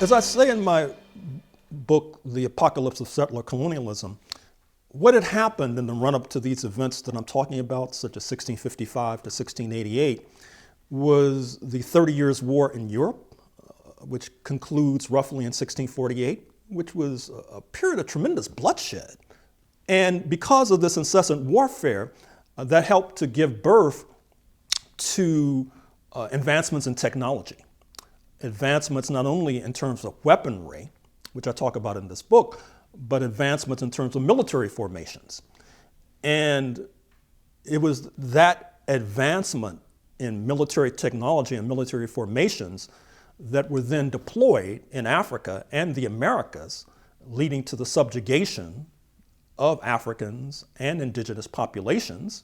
As I say in my book, The Apocalypse of Settler Colonialism, what had happened in the run-up to these events that I'm talking about, such as 1655 to 1688, was the 30 Years' War in Europe, which concludes roughly in 1648, which was a period of tremendous bloodshed. And because of this incessant warfare, that helped to give birth to advancements in technology. Advancements not only in terms of weaponry, which I talk about in this book, but advancements in terms of military formations. And it was that advancement in military technology and military formations that were then deployed in Africa and the Americas, leading to the subjugation of Africans and indigenous populations.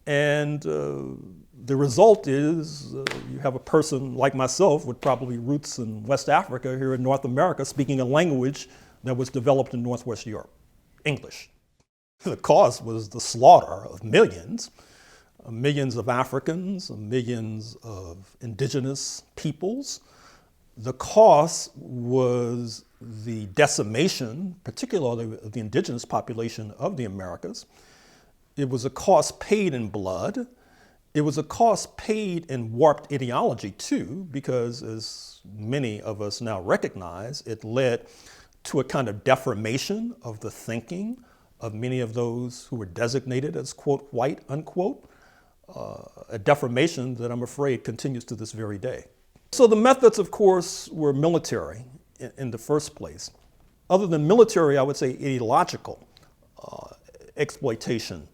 And the result is you have a person like myself with probably roots in West Africa here in North America speaking a language that was developed in Northwest Europe, English. The cause was the slaughter of millions of Africans, millions of indigenous peoples. The cost was the decimation, particularly of the indigenous population of the Americas. It was a cost paid in blood. It was a cost paid in warped ideology too, because as many of us now recognize, it led to a kind of deformation of the thinking of many of those who were designated as, quote, white, unquote, a deformation that I'm afraid continues to this very day. So the methods, of course, were military in the first place. Other than military, I would say ideological exploitation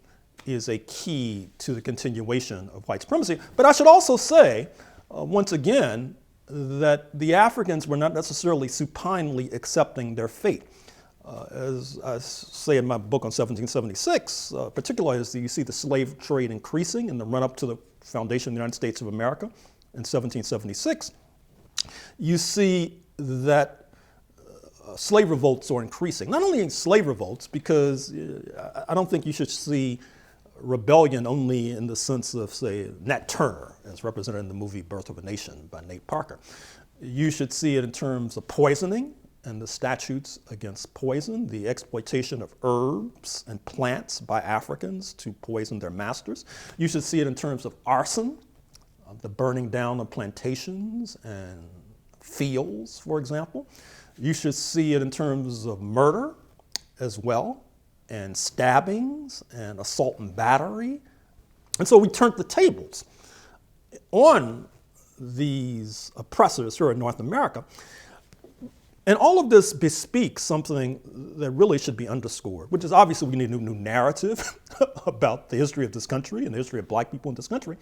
is a key to the continuation of white supremacy. But I should also say, once again, that the Africans were not necessarily supinely accepting their fate. As I say in my book on 1776, particularly as you see the slave trade increasing in the run-up to the foundation of the United States of America in 1776, you see that slave revolts are increasing. Not only slave revolts, because I don't think you should see rebellion only in the sense of, say, Nat Turner, as represented in the movie Birth of a Nation by Nate Parker. You should see it in terms of poisoning and the statutes against poison, the exploitation of herbs and plants by Africans to poison their masters. You should see it in terms of arson, the burning down of plantations and fields, for example. You should see it in terms of murder as well, and stabbings and assault and battery. And so we turned the tables on these oppressors here in North America. And all of this bespeaks something that really should be underscored, which is obviously we need a new narrative about the history of this country and the history of black people in this country.